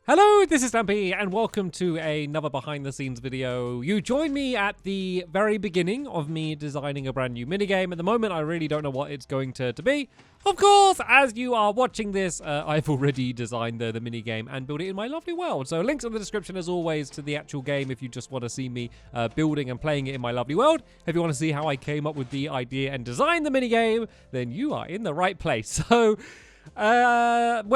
Hello, this is Stampy, and welcome to another behind-the-scenes video. You joined me at the very beginning of me designing a brand new minigame. At the moment, I really don't know what it's going to be. Of course, as you are watching this, I've already designed the minigame and built it in my lovely world. So links in the description, as always, to the actual game if you just want to see me building and playing it in my lovely world. If you want to see how I came up with the idea and designed the minigame, then you are in the right place. So... where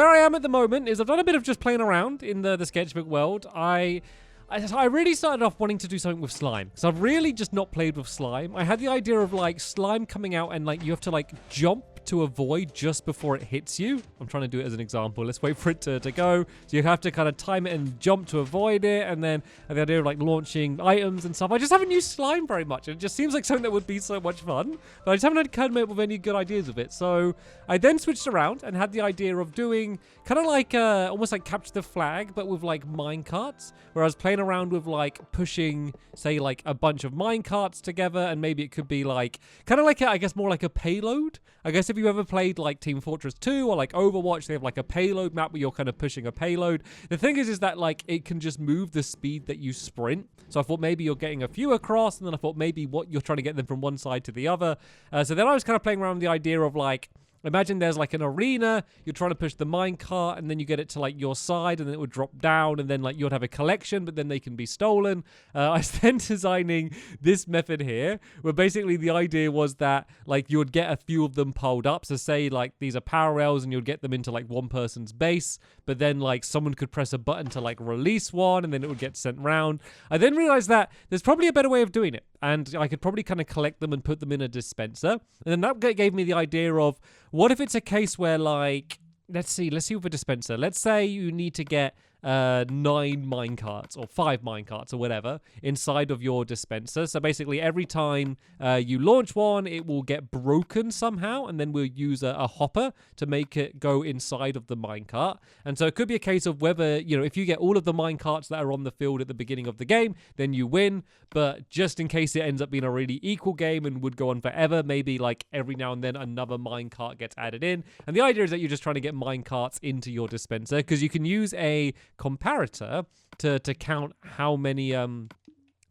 I am at the moment is I've done a bit of just playing around in the sketchbook world. I really started off wanting to do something with slime because I've really just not played with slime. I had the idea of like slime coming out and like you have to like jump to avoid just before it hits you. I'm trying to do it as an example. Let's wait for it to go. So you have to kind of time it and jump to avoid it. And then the idea of like launching items and stuff. I just haven't used slime very much. It just seems like something that would be so much fun. But I just haven't come up with any good ideas of it. So I then switched around and had the idea of doing kind of like almost like capture the flag, but with like mine carts. Where I was playing around with like pushing, say like a bunch of mine carts together. And maybe it could be like, kind of like, I guess more like a payload. I guess if you ever played like Team Fortress 2 or like Overwatch, they have like a payload map where you're kind of pushing a payload. The thing is that like it can just move the speed that you sprint. So I thought maybe you're getting a few across, and then I thought maybe what you're trying to get them from one side to the other. So then I was kind of playing around with the idea of like, imagine there's like an arena, you're trying to push the minecart, and then you get it to like your side, and then it would drop down, and then like you'd have a collection, but then they can be stolen. I was then designing this method here, where basically the idea was that like you would get a few of them piled up. So say like these are parallels, and you'd get them into like one person's base, but then like someone could press a button to like release one, and then it would get sent round. I then realized that there's probably a better way of doing it, and I could probably kind of collect them and put them in a dispenser. And then that gave me the idea of, what if it's a case where like, let's see with a dispenser. Let's say you need to get 9 minecarts or 5 minecarts or whatever inside of your dispenser. So basically every time you launch one, it will get broken somehow, and then we'll use a hopper to make it go inside of the minecart. And so it could be a case of whether, you know, if you get all of the minecarts that are on the field at the beginning of the game, then you win. But just in case it ends up being a really equal game and would go on forever, maybe like every now and then another minecart gets added in. And the idea is that you're just trying to get minecarts into your dispenser, because you can use a comparator to count how many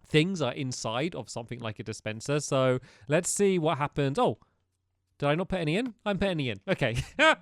things are inside of something like a dispenser. So let's see what happens. Oh, did I not put any in? I'm putting any in. Okay. I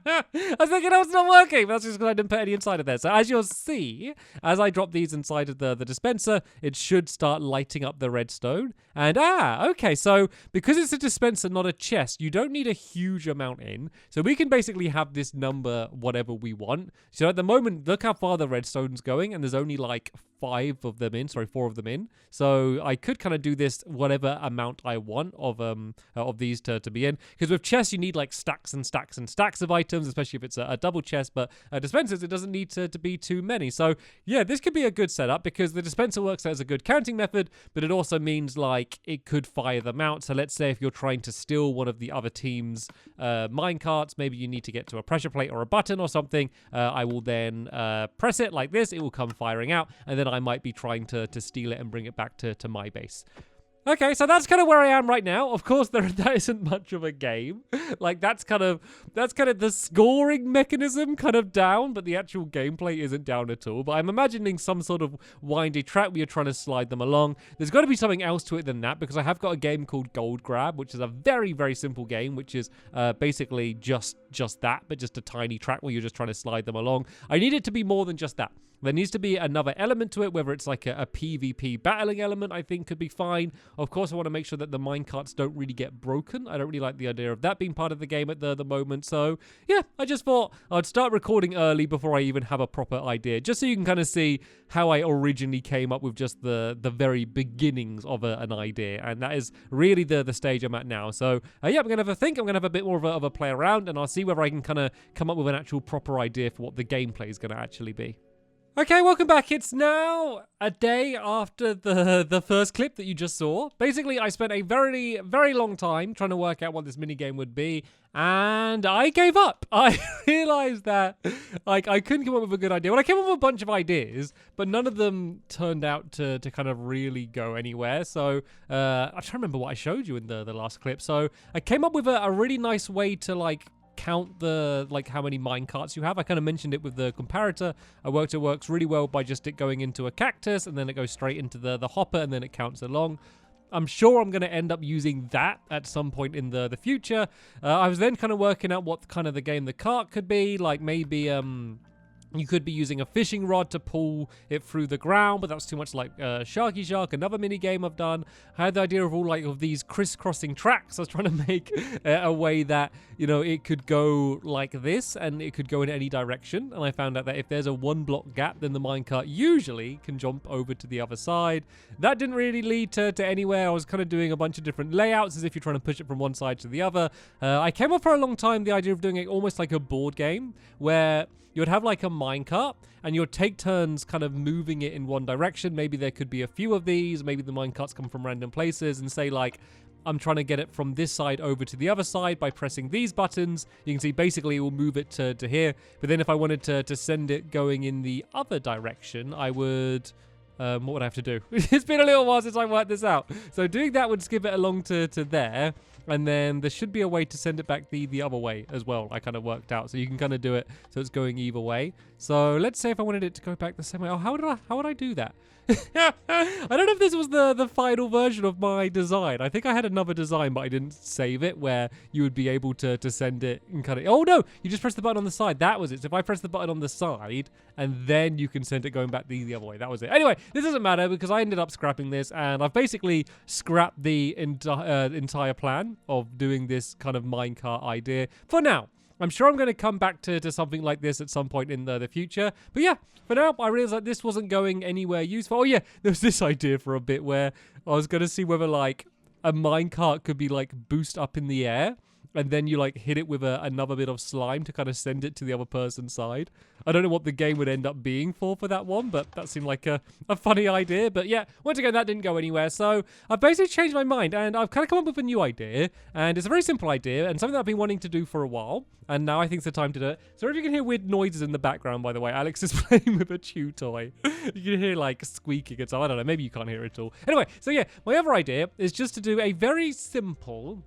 was thinking that was not working, but that's just because I didn't put any inside of there. So as you'll see, as I drop these inside of the dispenser, it should start lighting up the redstone. And okay. So because it's a dispenser, not a chest, you don't need a huge amount in. So we can basically have this number whatever we want. So at the moment, look how far the redstone's going, and there's only like 4 of them in. So I could kind of do this whatever amount I want of these to be in. Because with chests, you need like stacks and stacks and stacks of items, especially if it's a double chest. But dispensers, it doesn't need to be too many. So yeah, this could be a good setup, because the dispenser works as a good counting method, but it also means like it could fire them out. So let's say if you're trying to steal one of the other team's minecarts, maybe you need to get to a pressure plate or a button or something. I will then press it like this. It will come firing out, and then I might be trying to steal it and bring it back to my base. Okay, so that's kind of where I am right now. Of course, that isn't much of a game. Like that's kind of the scoring mechanism kind of down, but the actual gameplay isn't down at all. But I'm imagining some sort of windy track where you're trying to slide them along. There's got to be something else to it than that, because I have got a game called Gold Grab, which is a very, very simple game, which is basically just that, but just a tiny track where you're just trying to slide them along. I need it to be more than just that. There needs to be another element to it, whether it's like a PvP battling element, I think could be fine. Of course, I want to make sure that the minecarts don't really get broken. I don't really like the idea of that being part of the game at the moment. So yeah, I just thought I'd start recording early before I even have a proper idea, just so you can kind of see how I originally came up with just the very beginnings of an idea. And that is really the stage I'm at now. So yeah, I'm going to have a think. I'm going to have a bit more of a play around, and I'll see whether I can kind of come up with an actual proper idea for what the gameplay is going to actually be. Okay, welcome back. It's now a day after the first clip that you just saw. Basically, I spent a very, very long time trying to work out what this minigame would be, and I gave up. I realized that like I couldn't come up with a good idea. Well, I came up with a bunch of ideas, but none of them turned out to kind of really go anywhere. So I'm trying to remember what I showed you in the last clip. So I came up with a really nice way to like count the like how many mine carts you have. I kind of mentioned it with the comparator. It works really well by just it going into a cactus and then it goes straight into the hopper and then it counts along. I'm sure I'm going to end up using that at some point in the future. I was then kind of working out what kind of the game the cart could be, like maybe you could be using a fishing rod to pull it through the ground, but that's too much like Sharky Shark, another mini game I've done. I had the idea of all like of these crisscrossing tracks. I was trying to make a way that, you know, it could go like this and it could go in any direction. And I found out that if there's a 1 block gap, then the minecart usually can jump over to the other side. That didn't really lead to anywhere. I was kind of doing a bunch of different layouts as if you're trying to push it from one side to the other. I came up for a long time the idea of doing it almost like a board game where you would have like a minecart and you would take turns kind of moving it in one direction. Maybe there could be a few of these. Maybe the minecarts come from random places and say like, I'm trying to get it from this side over to the other side by pressing these buttons. You can see basically it will move it to here. But then if I wanted to send it going in the other direction, I would... what would I have to do? It's been a little while since I worked this out. So doing that would skip it along to there. And then there should be a way to send it back the other way as well. I kind of worked out. So you can kind of do it so it's going either way. So let's say if I wanted it to go back the same way. Oh, how would I do that? I don't know if this was the final version of my design. I think I had another design, but I didn't save it, where you would be able to send it and kind of... Oh, no! You just press the button on the side. That was it. So if I press the button on the side, and then you can send it going back the other way. That was it. Anyway, this doesn't matter because I ended up scrapping this, and I've basically scrapped the entire plan of doing this kind of minecart idea for now. I'm sure I'm going to come back to something like this at some point in the future. But yeah, for now, I realized that this wasn't going anywhere useful. Oh yeah, there was this idea for a bit where I was going to see whether like a minecart could be like boost up in the air. And then you like hit it with another bit of slime to kind of send it to the other person's side. I don't know what the game would end up being for that one, but that seemed like a funny idea. But yeah, once again, that didn't go anywhere. So I've basically changed my mind and I've kind of come up with a new idea. And it's a very simple idea and something that I've been wanting to do for a while. And now I think it's the time to do it. So if you can hear weird noises in the background, by the way, Alex is playing with a chew toy. You can hear like squeaking and stuff. I don't know, maybe you can't hear it at all. Anyway, so yeah, my other idea is just to do a very simple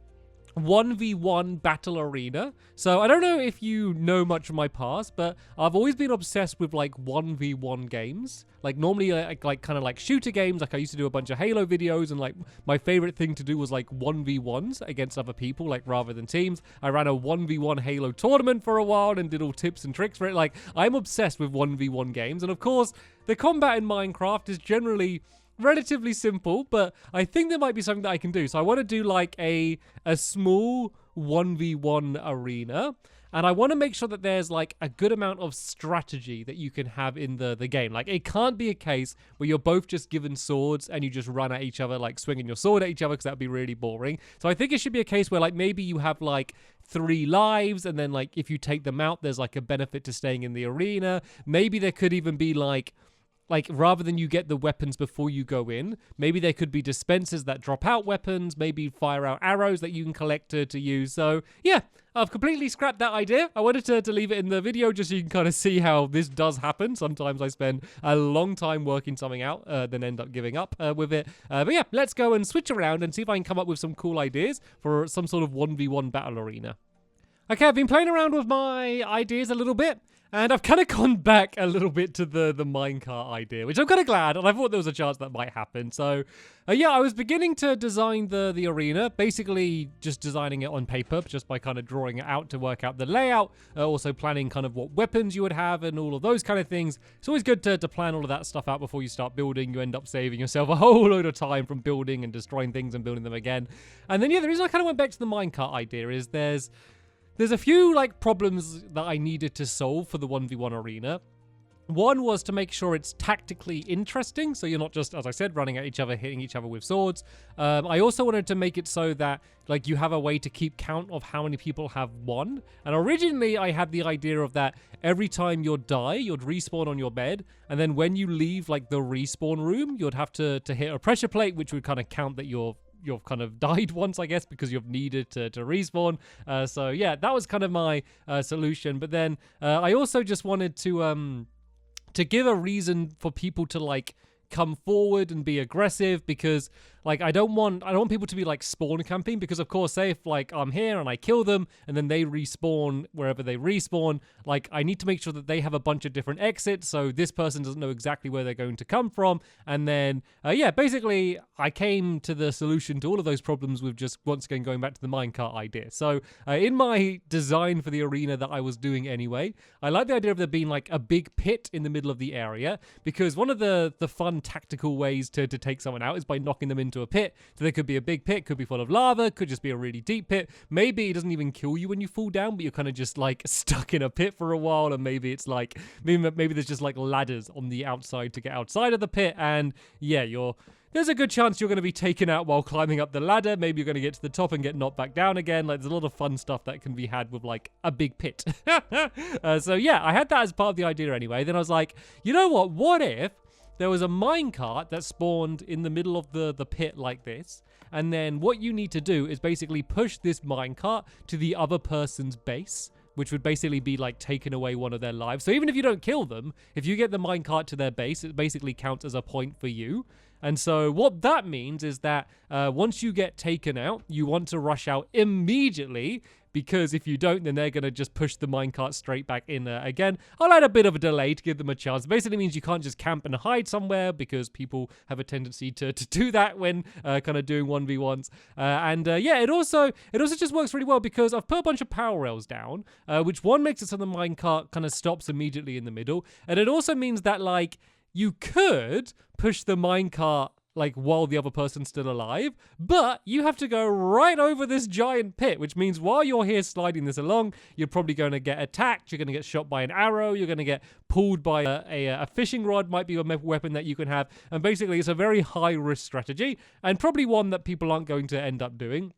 1v1 battle arena. So I don't know if you know much of my past, but I've always been obsessed with like 1v1 games. Like normally like kind of like shooter games. Like I used to do a bunch of Halo videos and like my favorite thing to do was like 1v1s against other people, like rather than teams. I ran a 1v1 Halo tournament for a while and did all tips and tricks for it. Like I'm obsessed with 1v1 games. And of course the combat in Minecraft is generally relatively simple, but I think there might be something that I can do. So I want to do like a small 1v1 arena, and I want to make sure that there's like a good amount of strategy that you can have in the game. Like it can't be a case where you're both just given swords and you just run at each other, like swinging your sword at each other, because that'd be really boring. So I think it should be a case where like maybe you have like 3 lives, and then like if you take them out, there's like a benefit to staying in the arena. Maybe there could even be like rather than you get the weapons before you go in, maybe there could be dispensers that drop out weapons, maybe fire out arrows that you can collect to use. So yeah, I've completely scrapped that idea. I wanted to leave it in the video just so you can kind of see how this does happen. Sometimes I spend a long time working something out, then end up giving up with it. But yeah, let's go and switch around and see if I can come up with some cool ideas for some sort of 1v1 battle arena. Okay, I've been playing around with my ideas a little bit, and I've kind of gone back a little bit to the minecart idea, which I'm kind of glad, and I thought there was a chance that might happen. So, yeah, I was beginning to design the arena, basically just designing it on paper, just by kind of drawing it out to work out the layout, also planning kind of what weapons you would have and all of those kind of things. It's always good to plan all of that stuff out before you start building. You end up saving yourself a whole load of time from building and destroying things and building them again. And then, yeah, the reason I kind of went back to the minecart idea is there's a few like problems that I needed to solve for the 1v1 arena. One was to make sure it's tactically interesting, so you're not just, as I said, running at each other, hitting each other with swords. I also wanted to make it so that like you have a way to keep count of how many people have won. And originally I had the idea of that every time you'd die, you'd respawn on your bed, and then when you leave like the respawn room, you'd have to hit a pressure plate, which would kind of count that you've kind of died once, I guess, because you've needed to respawn. So yeah, that was kind of my solution. But then I also just wanted to give a reason for people to like come forward and be aggressive, because Like, I don't want people to be like spawn camping, because of course, say if like I'm here and I kill them and then they respawn wherever they respawn, like I need to make sure that they have a bunch of different exits, so this person doesn't know exactly where they're going to come from. And then yeah, basically I came to the solution to all of those problems with just once again going back to the minecart idea. So in my design for the arena that I was doing anyway, I like the idea of there being like a big pit in the middle of the area, because one of the fun tactical ways to take someone out is by knocking them into a pit. So there could be a big pit, could be full of lava, could just be a really deep pit. Maybe it doesn't even kill you when you fall down, but you're kind of just like stuck in a pit for a while. And maybe it's like, maybe there's just like ladders on the outside to get outside of the pit. And yeah, there's a good chance you're going to be taken out while climbing up the ladder. Maybe you're going to get to the top and get knocked back down again. Like, there's a lot of fun stuff that can be had with like a big pit. So yeah, I had that as part of the idea anyway. Then I was like, you know what if there was a minecart that spawned in the middle of the pit like this, and then what you need to do is basically push this minecart to the other person's base, which would basically be like taking away one of their lives. So even if you don't kill them, if you get the minecart to their base, it basically counts as a point for you. And so what that means is that once you get taken out, you want to rush out immediately, because if you don't, then they're going to just push the minecart straight back in again. I'll add a bit of a delay to give them a chance. It basically means you can't just camp and hide somewhere, because people have a tendency to do that when kind of doing 1v1s. Yeah, it also just works really well because I've put a bunch of power rails down, which one makes it so the minecart kind of stops immediately in the middle. And it also means that like you could push the minecart like while the other person's still alive, but you have to go right over this giant pit, which means while you're here sliding this along, you're probably going to get attacked, you're going to get shot by an arrow, you're going to get pulled by a fishing rod, might be a weapon that you can have, and basically it's a very high risk strategy, and probably one that people aren't going to end up doing.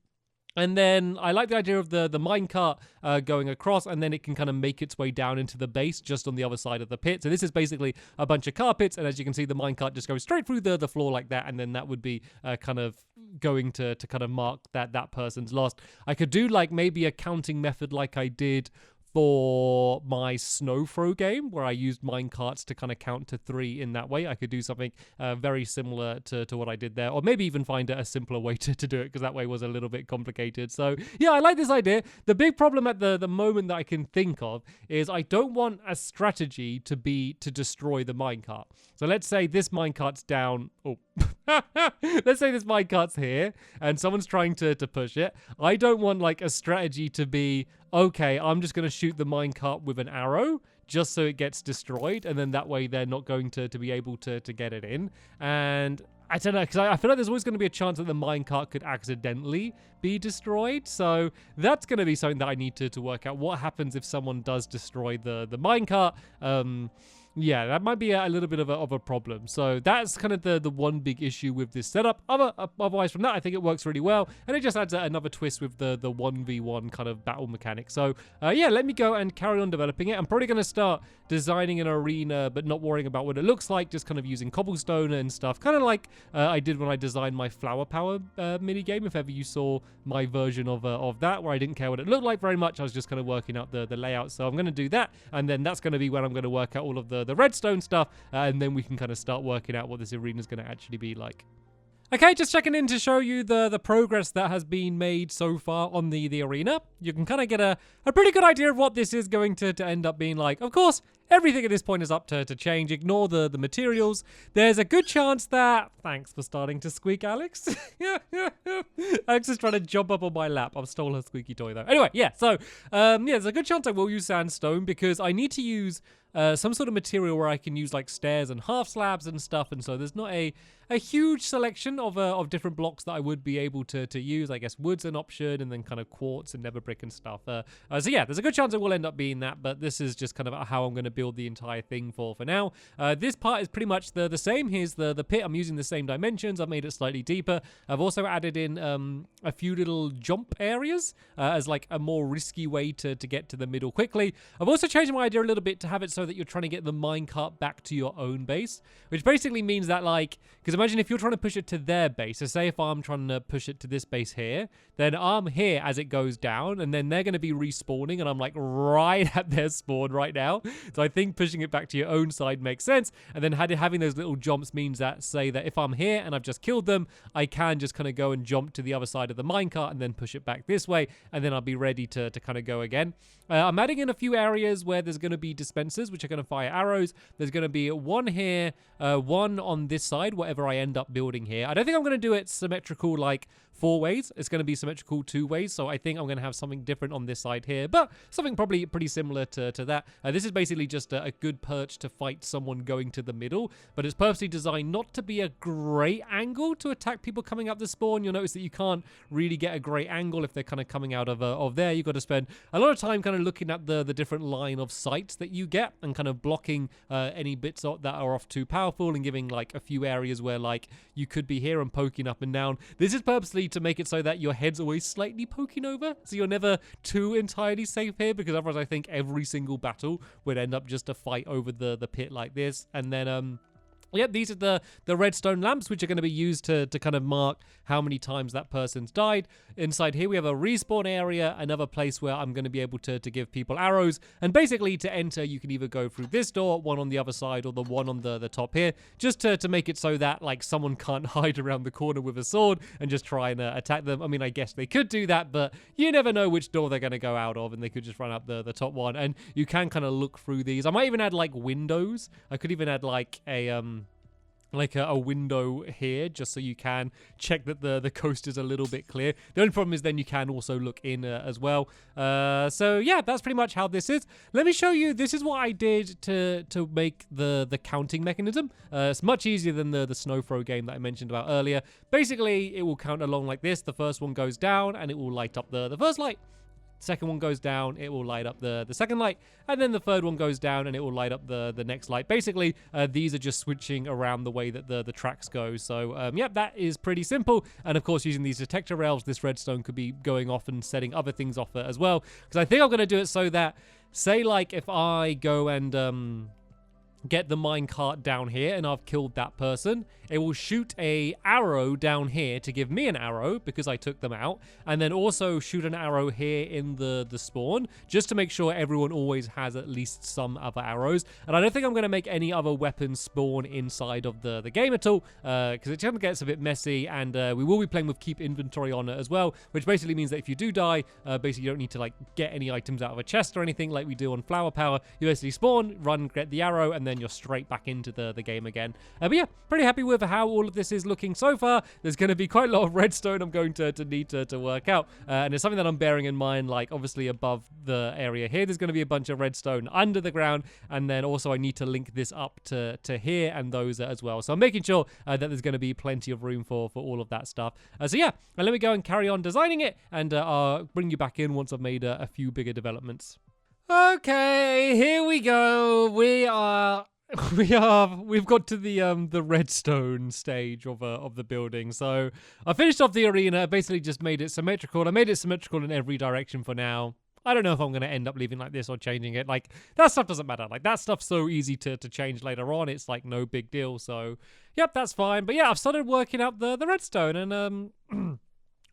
And then I like the idea of the minecart going across, and then it can kind of make its way down into the base just on the other side of the pit. So this is basically a bunch of carpets, and as you can see, the minecart just goes straight through the floor like that, and then that would be kind of going to kind of mark that person's lost. I could do like maybe a counting method like I did for my snow throw game, where I used minecarts to kind of count to 3 in that way. I could do something very similar to what I did there, or maybe even find a simpler way to do it, because that way was a little bit complicated. So yeah, I like this idea. The big problem at the moment that I can think of is I don't want a strategy to be to destroy the minecart. So let's say this minecart's down. Oh, let's say this minecart's here and someone's trying to push it. I don't want like a strategy to be, okay, I'm just going to shoot the minecart with an arrow just so it gets destroyed, and then that way they're not going to be able to get it in. And I don't know, because I feel like there's always going to be a chance that the minecart could accidentally be destroyed. So that's going to be something that I need to work out. What happens if someone does destroy the minecart? Yeah, that might be a little bit of a problem. So that's kind of the one big issue with this setup. Otherwise, from that, I think it works really well. And it just adds another twist with the 1v1 kind of battle mechanic. So yeah, let me go and carry on developing it. I'm probably going to start designing an arena, but not worrying about what it looks like, just kind of using cobblestone and stuff. Kind of like I did when I designed my flower power minigame, if ever you saw my version of that, where I didn't care what it looked like very much. I was just kind of working out the layout. So I'm going to do that. And then that's going to be when I'm going to work out all of the redstone stuff, and then we can kind of start working out what this arena is going to actually be like. Okay, just checking in to show you the progress that has been made so far on the arena. You can kind of get a pretty good idea of what this is going to end up being like. Of course, everything at this point is up to change. Ignore the materials. There's a good chance that... Thanks for starting to squeak, Alex. Alex is trying to jump up on my lap. I've stolen her squeaky toy, though. Anyway, yeah, so yeah, there's a good chance I will use sandstone, because I need to use some sort of material where I can use like stairs and half slabs and stuff, and so there's not a huge selection of different blocks that I would be able to use. I guess wood's an option, and then kind of quartz and nether brick and stuff. So yeah, there's a good chance it will end up being that, but this is just kind of how I'm going to build the entire thing for now. This part is pretty much the same. Here's the pit. I'm using the same dimensions. I've made it slightly deeper. I've also added in a few little jump areas as like a more risky way to get to the middle quickly. I've also changed my idea a little bit to have it so so that you're trying to get the minecart back to your own base, which basically means that, like, because imagine if you're trying to push it to their base. So say if I'm trying to push it to this base here, then I'm here as it goes down, and then they're going to be respawning, and I'm like right at their spawn right now. So I think pushing it back to your own side makes sense, and then having those little jumps means that, say that if I'm here and I've just killed them, I can just kind of go and jump to the other side of the minecart and then push it back this way, and then I'll be ready to kind of go again. I'm adding in a few areas where there's going to be dispensers, which are going to fire arrows. There's going to be one here, one on this side, whatever I end up building here. I don't think I'm going to do it symmetrical like 4 ways. It's going to be symmetrical 2 ways. So I think I'm going to have something different on this side here, but something probably pretty similar to that. This is basically just a good perch to fight someone going to the middle, but it's purposely designed not to be a great angle to attack people coming up the spawn. You'll notice that you can't really get a great angle if they're kind of coming out of there. You've got to spend a lot of time kind of looking at the different line of sights that you get and kind of blocking any bits that are off too powerful and giving like a few areas where like you could be here and poking up and down. This is purposely to make it so that your head's always slightly poking over, so you're never too entirely safe here, because otherwise I think every single battle would end up just a fight over the pit like this. And then yep, these are the redstone lamps, which are going to be used to kind of mark how many times that person's died. Inside here, we have a respawn area, another place where I'm going to be able to give people arrows. And basically, to enter, you can either go through this door, one on the other side, or the one on the top here, just to make it so that, like, someone can't hide around the corner with a sword and just try and attack them. I mean, I guess they could do that, but you never know which door they're going to go out of, and they could just run up the top one. And you can kind of look through these. I might even add, like, windows. I could even add, like, a window here, just so you can check that the coast is a little bit clear. The only problem is then you can also look in as well. So yeah, that's pretty much how this is. Let me show you. This is what I did to make the counting mechanism. It's much easier than the snow throw game that I mentioned about earlier. Basically, it will count along like this. The first one goes down and it will light up the first light. Second one goes down, it will light up the second light, and then the third one goes down and it will light up the next light. Basically, these are just switching around the way that the tracks go. So yeah, that is pretty simple. And of course, using these detector rails, this redstone could be going off and setting other things off as well, because I think I'm going to do it so that, say like if I go and get the minecart down here and I've killed that person, it will shoot a arrow down here to give me an arrow because I took them out, and then also shoot an arrow here in the spawn, just to make sure everyone always has at least some other arrows. And I don't think I'm going to make any other weapons spawn inside of the game at all, because it kind of gets a bit messy, and we will be playing with keep inventory on it as well, which basically means that if you do die, basically you don't need to like get any items out of a chest or anything like we do on Flower Power. You basically spawn, run, get the arrow, and then you're straight back into the game again. But yeah, pretty happy with how all of this is looking so far. There's going to be quite a lot of redstone I'm going to need to work out, and it's something that I'm bearing in mind. Like obviously above the area here, there's going to be a bunch of redstone under the ground, and then also I need to link this up to here and those as well. So I'm making sure that there's going to be plenty of room for all of that stuff. So yeah, and let me go and carry on designing it, and I'll bring you back in once I've made a few bigger developments. Okay, here we go. We've got to the redstone stage of the building. So I finished off the arena, basically just made it symmetrical. I made it symmetrical in every direction for now. I don't know if I'm going to end up leaving like this or changing it. Like, that stuff doesn't matter. Like, that stuff's so easy to change later on. It's like no big deal. So, yep, that's fine. But yeah, I've started working out the redstone, and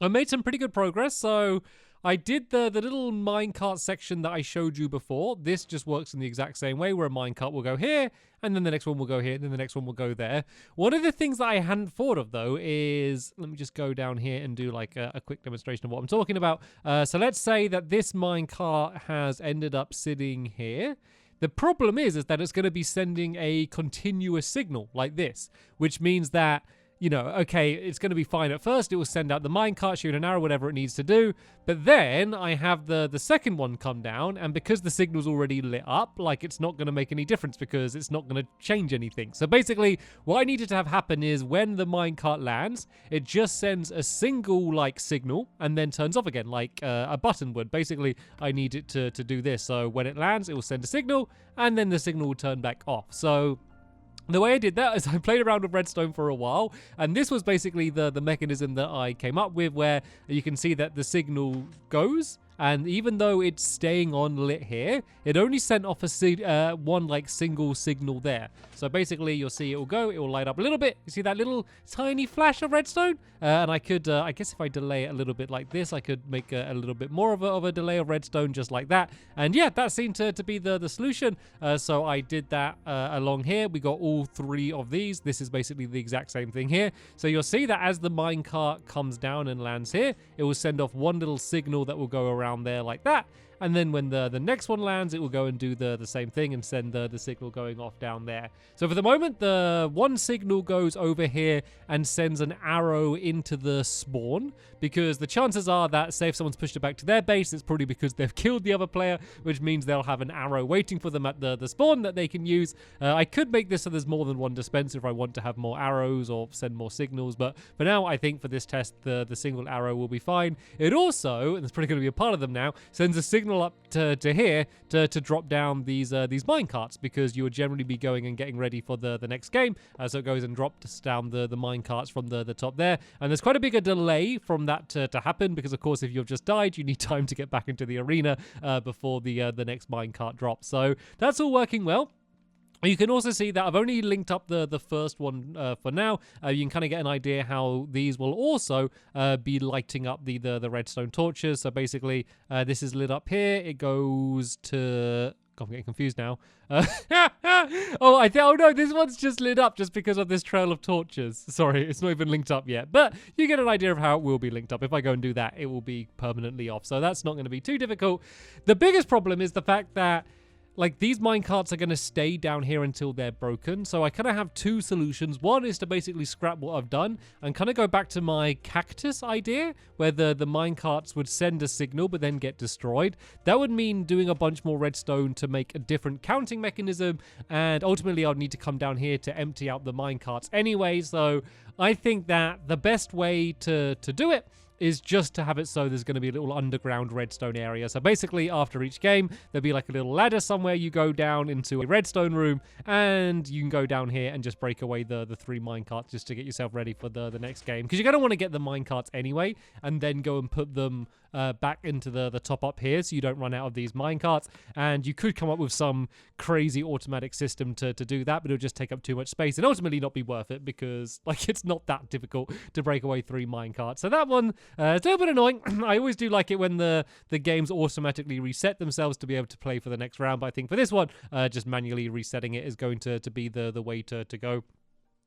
I made some pretty good progress. So I did the little minecart section that I showed you before. This just works in the exact same way, where a minecart will go here, and then the next one will go here, and then the next one will go there. One of the things that I hadn't thought of, though, is... Let me just go down here and do, like, a quick demonstration of what I'm talking about. So let's say that this minecart has ended up sitting here. The problem is that it's going to be sending a continuous signal like this, which means that, you know, okay, it's going to be fine at first. It will send out the minecart, shoot an arrow, whatever it needs to do. But then I have the second one come down, and because the signal's already lit up, like, it's not going to make any difference because it's not going to change anything. So basically, what I needed to have happen is when the minecart lands, it just sends a single, like, signal and then turns off again, like a button would. Basically, I need it to do this. So when it lands, it will send a signal, and then the signal will turn back off. So the way I did that is I played around with redstone for a while, and this was basically the mechanism that I came up with, where you can see that the signal goes, and even though it's staying on lit here, it only sent off a one like single signal there. So basically you'll see it will go, it will light up a little bit. You see that little tiny flash of redstone? And I could, I guess if I delay it a little bit like this, I could make a little bit more of a delay of redstone just like that. And yeah, that seemed to be the solution. So I did that along here. We got all 3 of these. This is basically the exact same thing here. So you'll see that as the minecart comes down and lands here, it will send off one little signal that will go around there like that. And then when the next one lands, it will go and do the same thing and send the signal going off down there. So for the moment, the one signal goes over here and sends an arrow into the spawn, because the chances are that, say if someone's pushed it back to their base, it's probably because they've killed the other player, which means they'll have an arrow waiting for them at the spawn that they can use. I could make this so there's more than one dispenser if I want to have more arrows or send more signals, but for now, I think for this test, the single arrow will be fine. It also, and it's probably going to be a part of them now, sends a signal up to here to drop down these mine carts, because you would generally be going and getting ready for the next game. So it goes and drops down the mine carts from the top there, and there's quite a bigger delay from that to happen, because of course if you've just died, you need time to get back into the arena before the next mine cart drops. So that's all working well. You can also see that I've only linked up the first one for now. You can kind of get an idea how these will also be lighting up the redstone torches. So basically, this is lit up here. It goes to... God, I'm getting confused now. Oh no, this one's just lit up just because of this trail of torches. Sorry, it's not even linked up yet. But you get an idea of how it will be linked up. If I go and do that, it will be permanently off. So that's not going to be too difficult. The biggest problem is the fact that like these minecarts are going to stay down here until they're broken. So I kind of have 2 solutions. One is to basically scrap what I've done and kind of go back to my cactus idea, where the minecarts would send a signal but then get destroyed. That would mean doing a bunch more redstone to make a different counting mechanism, and ultimately I'd need to come down here to empty out the minecarts anyway. So I think that the best way to do it is just to have it so there's going to be a little underground redstone area. So basically, after each game, there'll be like a little ladder somewhere. You go down into a redstone room, and you can go down here and just break away the 3 minecarts just to get yourself ready for the next game. Because you're going to want to get the minecarts anyway, and then go and put them back into the top up here, so you don't run out of these minecarts. And you could come up with some crazy automatic system to do that, but it'll just take up too much space and ultimately not be worth it, because like it's not that difficult to break away 3 minecarts. So that one, it's a little bit annoying. I always do like it when the games automatically reset themselves to be able to play for the next round, but I think for this one, just manually resetting it is going to be the way to go.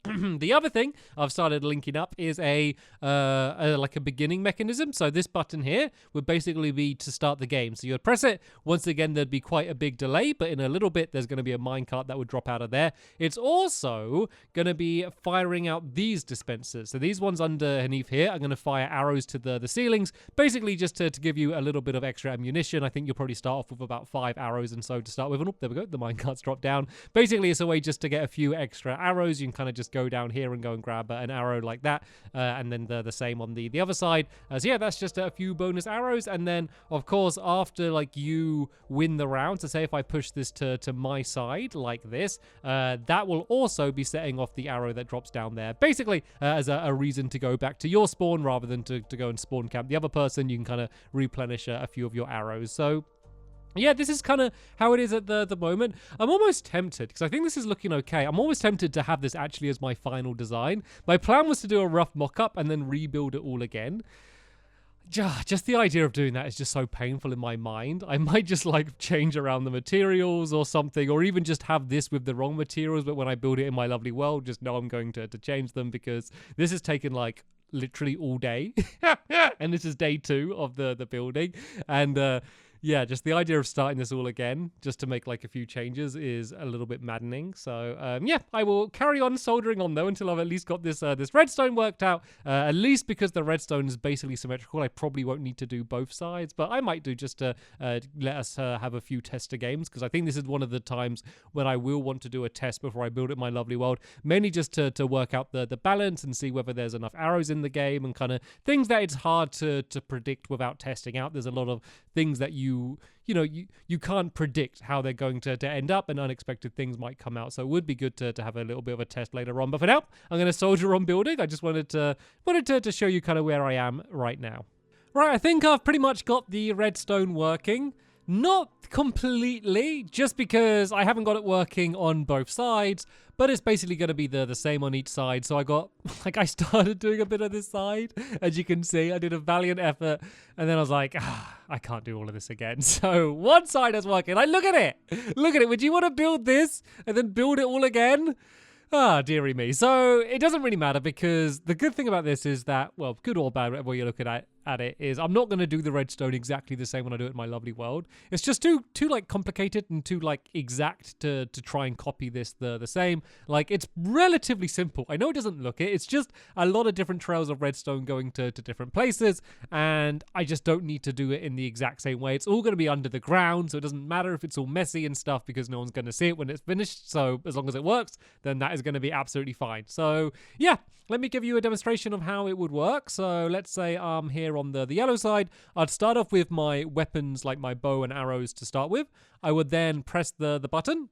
The other thing I've started linking up is like a beginning mechanism. So this button here would basically be to start the game. So you'd press it. Once again, there'd be quite a big delay, but in a little bit, there's going to be a minecart that would drop out of there. It's also going to be firing out these dispensers. So these ones underneath here are going to fire arrows to the ceilings, basically just to give you a little bit of extra ammunition. I think you'll probably start off with about 5 arrows and so to start with. And there we go. The minecarts drop down. Basically, it's a way just to get a few extra arrows. You can kind of just go down here and go and grab an arrow like that, and then the same on the other side. So yeah, that's just a few bonus arrows. And then of course, after like you win the round, so say if I push this to my side like this, that will also be setting off the arrow that drops down there, basically as a reason to go back to your spawn rather than to go and spawn camp the other person. You can kind of replenish a few of your arrows. So yeah, this is kind of how it is at the moment. I'm almost tempted, because I think this is looking okay. I'm almost tempted to have this actually as my final design. My plan was to do a rough mock-up and then rebuild it all again. Just the idea of doing that is just so painful in my mind. I might just like change around the materials or something, or even just have this with the wrong materials, but when I build it in my lovely world, just know I'm going to change them, because this has taken like literally all day. And this is day 2 of the building. And yeah, just the idea of starting this all again, just to make like a few changes, is a little bit maddening. So yeah, I will carry on soldering on though until I've at least got this redstone worked out. At least because the redstone is basically symmetrical, I probably won't need to do both sides, but I might do just to let us have a few tester games, because I think this is one of the times when I will want to do a test before I build it my lovely world, mainly just to work out the balance and see whether there's enough arrows in the game and kind of things that it's hard to predict without testing out. There's a lot of things that you can't predict how they're going to end up, and unexpected things might come out. So it would be good to have a little bit of a test later on. But for now, I'm going to soldier on building. I just wanted to show you kind of where I am right now. Right, I think I've pretty much got the redstone working. Not completely, just because I haven't got it working on both sides, but it's basically going to be the same on each side. So I started doing a bit of this side. As you can see, I did a valiant effort, and then I was like, I can't do all of this again. So one side is working. Like, look at it. Look at it. Would you want to build this and then build it all again? Ah, dearie me. So it doesn't really matter, because the good thing about this is that, well, good or bad, whatever you're looking at it, is I'm not going to do the redstone exactly the same when I do it in my lovely world. It's just too like complicated and too like exact to try and copy this the same. Like, it's relatively simple. I know it doesn't look it. It's just a lot of different trails of redstone going to different places, and I just don't need to do it in the exact same way. It's all going to be under the ground, so it doesn't matter if it's all messy and stuff, because no one's going to see it when it's finished. So as long as it works, then that is going to be absolutely fine. So yeah, let me give you a demonstration of how it would work. So let's say I'm here on the yellow side. I'd start off with my weapons, like my bow and arrows to start with. I would then press the button,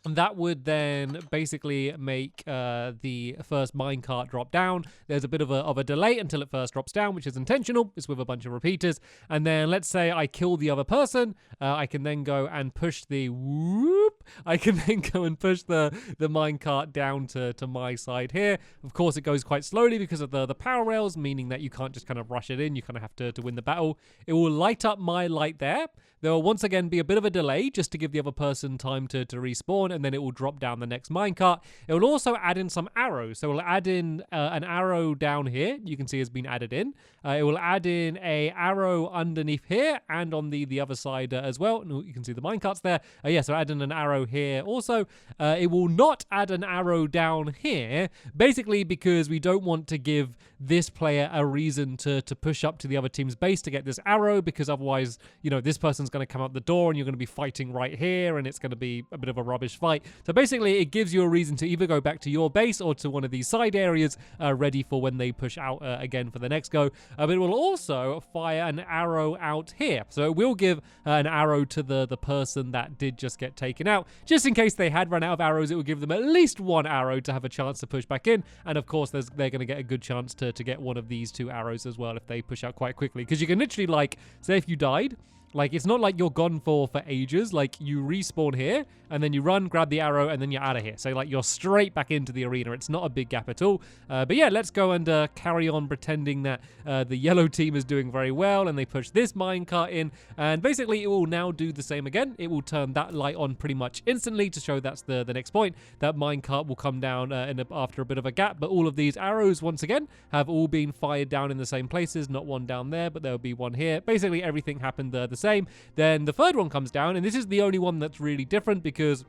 and that would then basically make the first minecart drop down. There's a bit of a delay until it first drops down, which is intentional. It's with a bunch of repeaters. And then let's say I kill the other person. I can then go and push the whoop. I can then go and push the minecart down to my side here. Of course, it goes quite slowly because of the power rails, meaning that you can't just kind of rush it in. You kind of have to win the battle. It will light up my light there. There will once again be a bit of a delay just to give the other person time to respawn, and then it will drop down the next minecart. It will also add in some arrows. So we'll add in an arrow down here. You can see has been added in. It will add in a arrow underneath here and on the other side as well. You can see the minecarts there. Yeah, so add in an arrow here also. It will not add an arrow down here, basically because we don't want to give this player a reason to push up to the other team's base to get this arrow, because otherwise, you know, this person's going to come out the door and you're going to be fighting right here, and it's going to be a bit of a rubbish fight. So basically, it gives you a reason to either go back to your base or to one of these side areas ready for when they push out again for the next go. But it will also fire an arrow out here. So it will give an arrow to the person that did just get taken out. Just in case they had run out of arrows, it will give them at least one arrow to have a chance to push back in. And of course, they're going to get a good chance to get one of these two arrows as well if they push out quite quickly. Because you can literally, like, say if you died, like, it's not like you're gone for ages. Like, you respawn here, and then you run, grab the arrow, and then you're out of here. So, like, you're straight back into the arena. It's not a big gap at all. But yeah, let's go and carry on pretending that the yellow team is doing very well, and they push this minecart in. And basically, it will now do the same again. It will turn that light on pretty much instantly to show that's the next point. That minecart will come down after a bit of a gap. But all of these arrows, once again, have all been fired down in the same places. Not one down there, but there'll be one here. Basically, everything happened the same. Then the third one comes down, and this is the only one that's really different, because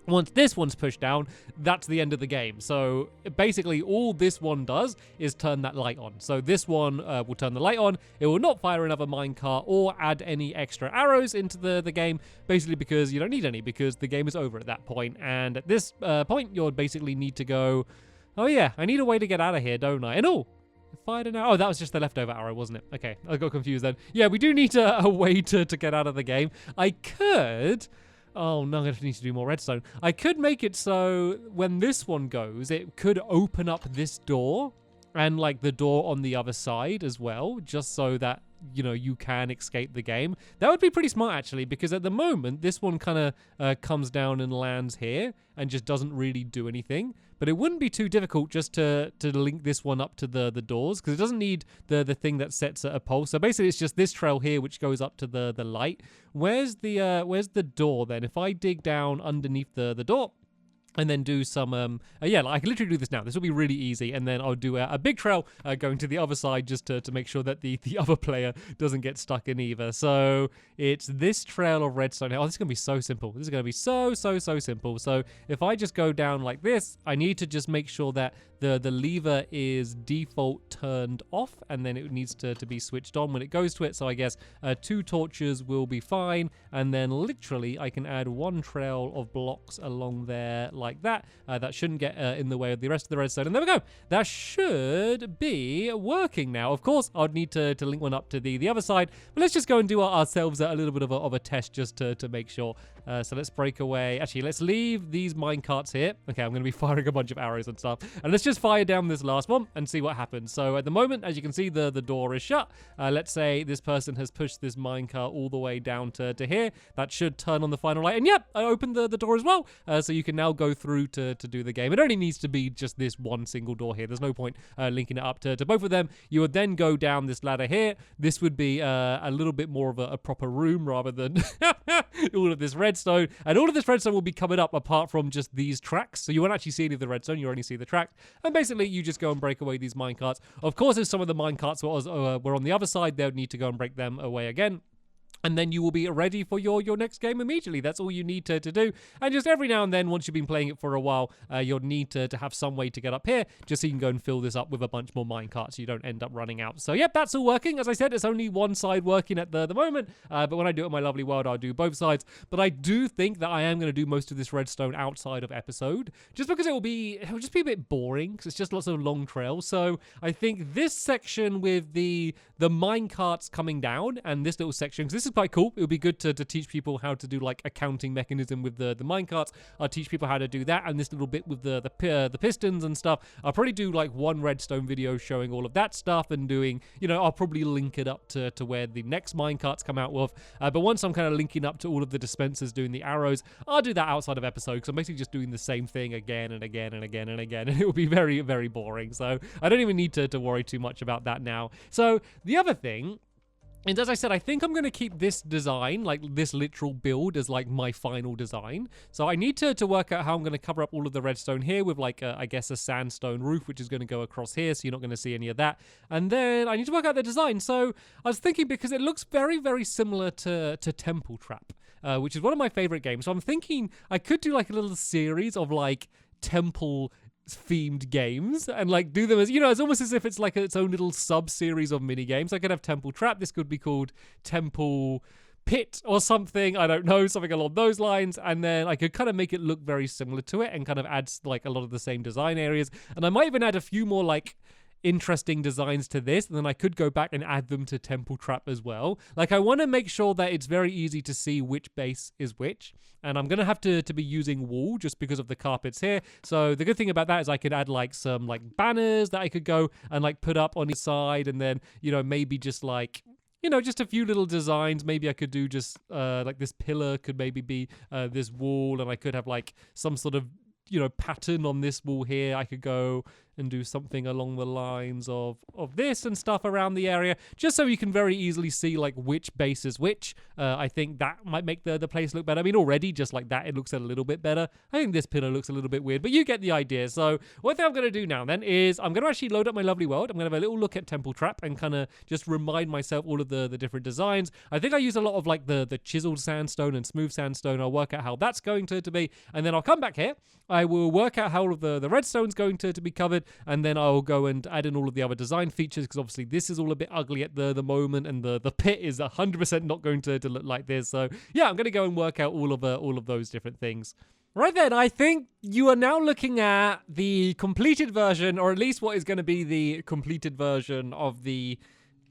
once this one's pushed down, that's the end of the game. So basically, all this one does is turn that light on. So this one will turn the light on. It will not fire another minecart or add any extra arrows into the game, basically because you don't need any, because the game is over at that point. And at this point, you'll basically need to go, oh yeah, I need a way to get out of here, don't I? And fired an arrow. Oh, that was just the leftover arrow, wasn't it? Okay, I got confused then. Yeah, we do need a way to get out of the game. I could... Oh, no, I'm going to need to do more redstone. I could make it so when this one goes, it could open up this door and, like, the door on the other side as well, just so that, you know, you can escape the game. That would be pretty smart, actually, because at the moment, this one kind of comes down and lands here and just doesn't really do anything. But it wouldn't be too difficult just to link this one up to the doors, because it doesn't need the thing that sets a pulse. So basically, it's just this trail here which goes up to the light. Where's the door then? If I dig down underneath the door, and then do some, yeah, I can literally do this now. This will be really easy. And then I'll do a big trail going to the other side just to make sure that the other player doesn't get stuck in either. So it's this trail of redstone. Oh, this is going to be so simple. This is going to be so simple. So if I just go down like this, I need to just make sure that the lever is default turned off, and then it needs to be switched on when it goes to it. So I guess 2 torches will be fine. And then literally I can add 1 trail of blocks along there like that. That shouldn't get in the way of the rest of the redstone. And there we go. That should be working now. Of course, I'd need to link one up to the other side. But let's just go and do ourselves a little bit of a test just to make sure So let's break away. Actually, let's leave these minecarts here. Okay, I'm going to be firing a bunch of arrows and stuff. And let's just fire down this last one and see what happens. So at the moment, as you can see, the door is shut. Let's say this person has pushed this minecart all the way down to here. That should turn on the final light. And yep, I opened the door as well. So you can now go through to do the game. It only needs to be just this one single door here. There's no point linking it up to both of them. You would then go down this ladder here. This would be a little bit more of a proper room rather than all of this redstone. And all of this redstone will be coming up apart from just these tracks. So you won't actually see any of the redstone. You only see the tracks. And basically, you just go and break away these minecarts. Of course, if some of the minecarts were on the other side, they would need to go and break them away again. And then you will be ready for your next game immediately. That's all you need to do. And just every now and then, once you've been playing it for a while, you'll need to have some way to get up here, just so you can go and fill this up with a bunch more minecarts so you don't end up running out. So, yep, that's all working. As I said, it's only one side working at the moment. But when I do it in my lovely world, I'll do both sides. But I do think that I am going to do most of this redstone outside of episode, just because it will just be a bit boring, because it's just lots of long trails. So I think this section with the minecarts coming down, and this little section, because this is quite cool. It would be good to teach people how to do like a counting mechanism with the minecarts. I'll teach people how to do that, and this little bit with the pistons and stuff. I'll probably do like one redstone video showing all of that stuff and doing, I'll probably link it up to where the next minecarts come out with. But once I'm kind of linking up to all of the dispensers doing the arrows, I'll do that outside of episode, because I'm basically just doing the same thing again and again and again and again, and it will be very, very boring. So I don't even need to worry too much about that now. So the other thing, and as I said, I think I'm going to keep this design, like this literal build, as like my final design. So I need to work out how I'm going to cover up all of the redstone here with like, I guess, a sandstone roof, which is going to go across here. So you're not going to see any of that. And then I need to work out the design. So I was thinking, because it looks very, very similar to Temple Trap, which is one of my favorite games. So I'm thinking I could do like a little series of like temple themed games and like do them as, it's almost as if it's like its own little sub series of mini games. I could have Temple Trap. This could be called Temple Pit or something. I don't know, something along those lines. And then I could kind of make it look very similar to it and kind of add like a lot of the same design areas. And I might even add a few more like interesting designs to this, and then I could go back and add them to Temple Trap as well. Like, I want to make sure that it's very easy to see which base is which, and I'm gonna have to be using wool just because of the carpets here. So the good thing about that is I could add like some like banners that I could go and like put up on each side, and then maybe just like just a few little designs. Maybe I could do just like this pillar could maybe be this wall, and I could have like some sort of pattern on this wall here. I could go and do something along the lines of this and stuff around the area, just so you can very easily see like which base is which. I think that might make the place look better. I mean, already just like that, it looks a little bit better. I think this pillar looks a little bit weird, but you get the idea. So what I'm going to do now then is I'm going to actually load up my lovely world. I'm going to have a little look at Temple Trap and kind of just remind myself all of the different designs. I think I use a lot of like the chiseled sandstone and smooth sandstone. I'll work out how that's going to be, and then I'll come back here. I will work out how all of the redstone's going to be covered, and then I'll go and add in all of the other design features, because obviously this is all a bit ugly at the moment, and the pit is 100% not going to look like this. So yeah, I'm going to go and work out all of those different things. Right then, I think you are now looking at the completed version, or at least what is going to be the completed version of the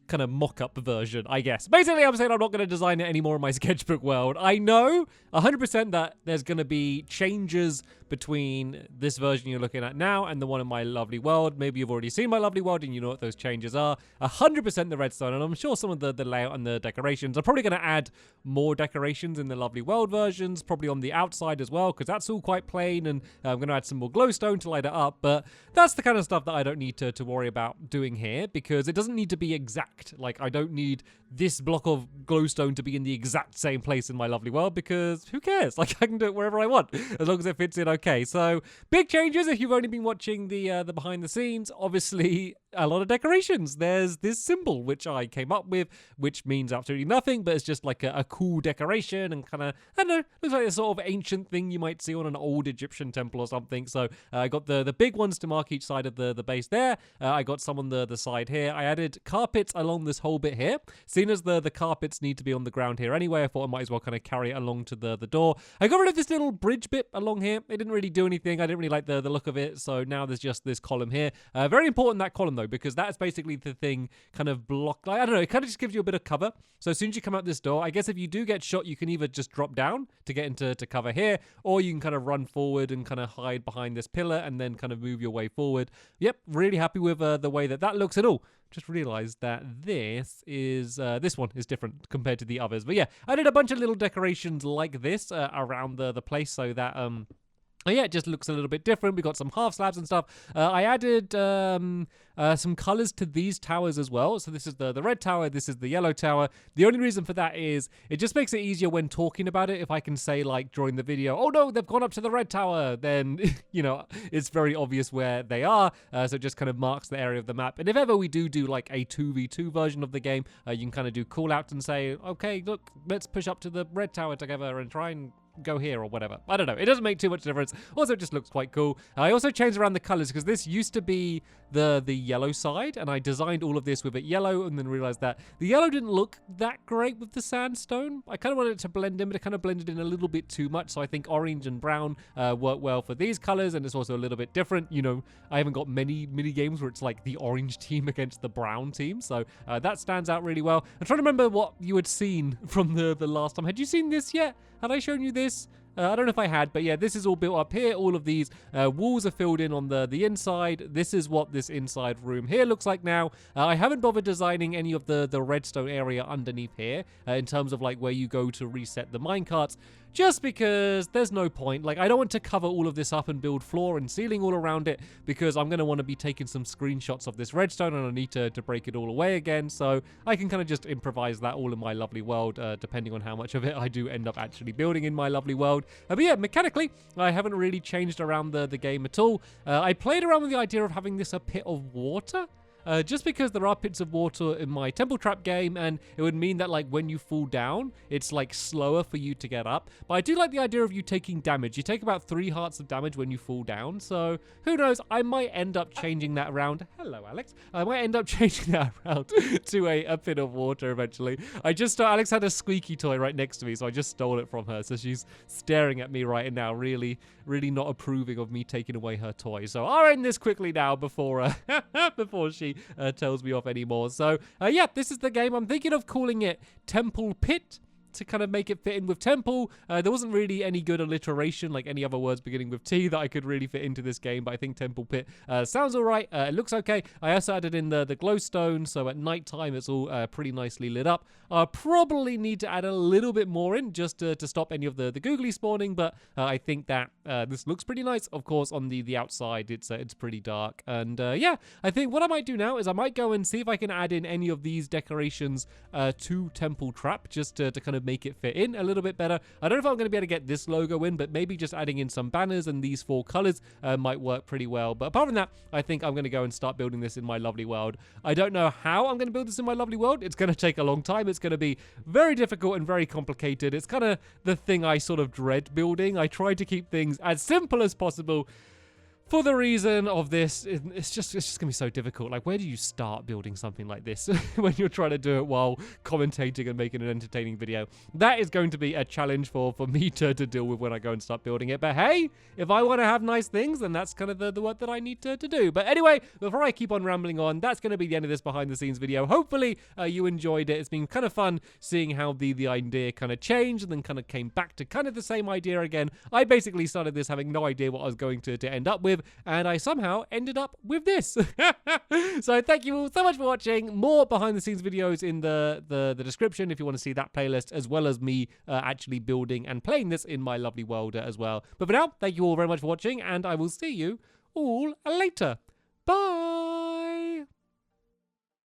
kind of mock-up version, I guess. Basically, I'm saying I'm not going to design it anymore in my sketchbook world. I know 100% that there's going to be changes between this version you're looking at now and the one in my lovely world. Maybe you've already seen my lovely world and you know what those changes are. 100% the redstone, and I'm sure some of the layout and the decorations. I'm probably going to add more decorations in the lovely world versions, probably on the outside as well, because that's all quite plain, and I'm going to add some more glowstone to light it up. But that's the kind of stuff that I don't need to worry about doing here, because it doesn't need to be exact. Like, I don't need this block of glowstone to be in the exact same place in my lovely world, because who cares? Like, I can do it wherever I want, as long as it fits in okay. So, big changes if you've only been watching the behind the scenes. Obviously, a lot of decorations. There's this symbol, which I came up with, which means absolutely nothing, but it's just like a cool decoration, and kind of, I don't know, looks like a sort of ancient thing you might see on an old Egyptian temple or something. So, I got the big ones to mark each side of the base there. I got some on the side here. I added carpets along this whole bit here. Seeing as the carpets need to be on the ground here anyway, I thought I might as well kind of carry it along to the door. I got rid of this little bridge bit along here. It didn't really do anything. I didn't really like the look of it, so now there's just this column here. Very important, that column though, though, because that's basically the thing kind of block. Like, I don't know, it kind of just gives you a bit of cover. So as soon as you come out this door, I guess if you do get shot, you can either just drop down to get into cover here, or you can kind of run forward and kind of hide behind this pillar and then kind of move your way forward. Yep, really happy with the way that looks at all. Just realized that this one is different compared to the others. But yeah, I did a bunch of little decorations like this around the place so that yeah, it just looks a little bit different. We got some half slabs and stuff. I added some colors to these towers as well. So this is the red tower. This is the yellow tower. The only reason for that is it just makes it easier when talking about it. If I can say, like, during the video, oh no, they've gone up to the red tower, then, you know, it's very obvious where they are. So it just kind of marks the area of the map. And if ever we do like a 2v2 version of the game, you can kind of do call out and say, okay, look, let's push up to the red tower together and try and go here or whatever. I don't know. It doesn't make too much difference. Also, it just looks quite cool. I also changed around the colors because this used to be the yellow side, and I designed all of this with it yellow, and then realized that the yellow didn't look that great with the sandstone. I kind of wanted it to blend in, but it kind of blended in a little bit too much. So I think orange and brown work well for these colors, and it's also a little bit different. You know, I haven't got many mini games where it's like the orange team against the brown team, so that stands out really well. I'm trying to remember what you had seen from the last time. Had you seen this yet? Had I shown you this? I don't know if I had, but yeah, this is all built up here. All of these walls are filled in on the inside. This is what this inside room here looks like now. I haven't bothered designing any of the redstone area underneath here in terms of like where you go to reset the minecarts, just because there's no point. Like, I don't want to cover all of this up and build floor and ceiling all around it, because I'm going to want to be taking some screenshots of this redstone and I need to break it all away again. So I can kind of just improvise that all in my lovely world, depending on how much of it I do end up actually building in my lovely world. But yeah, mechanically, I haven't really changed around the game at all. I played around with the idea of having this a pit of water. Just because there are pits of water in my temple trap game, and it would mean that like when you fall down, it's like slower for you to get up. But I do like the idea of you taking damage. You take about 3 hearts of damage when you fall down, so who knows, I might end up changing that around. Hello, Alex. I might end up changing that around to a pit of water eventually. Alex had a squeaky toy right next to me, so I just stole it from her, so she's staring at me right now, really not approving of me taking away her toy. So I'll end this quickly now before she tells me off anymore. So yeah, this is the game. I'm thinking of calling it Temple Pit, to kind of make it fit in with temple. There wasn't really any good alliteration, like any other words beginning with T, that I could really fit into this game, but I think temple pit sounds all right. It looks okay. I also added in the glowstone, so at night time it's all pretty nicely lit up. I'll probably need to add a little bit more in just to stop any of the googly spawning, but I think that this looks pretty nice. Of course, on the outside, it's pretty dark. And yeah, I think what I might do now is I might go and see if I can add in any of these decorations to Temple Trap, just to kind of make it fit in a little bit better. I don't know if I'm going to be able to get this logo in, but maybe just adding in some banners and these 4 colors might work pretty well. But apart from that, I think I'm going to go and start building this in my lovely world. I don't know how I'm going to build this in my lovely world. It's going to take a long time. It's going to be very difficult and very complicated. It's kind of the thing I sort of dread building. I try to keep things as simple as possible. For the reason of this, it's just going to be so difficult. Like, where do you start building something like this when you're trying to do it while commentating and making an entertaining video? That is going to be a challenge for me to deal with when I go and start building it. But hey, if I want to have nice things, then that's kind of the work that I need to do. But anyway, before I keep on rambling on, that's going to be the end of this behind the scenes video. Hopefully you enjoyed it. It's been kind of fun seeing how the idea kind of changed and then kind of came back to kind of the same idea again. I basically started this having no idea what I was going to end up with, and I somehow ended up with this. So thank you all so much for watching. More behind the scenes videos in the description if you want to see that playlist, as well as me actually building and playing this in my lovely world as well. But for now, thank you all very much for watching, and I will see you all later. Bye!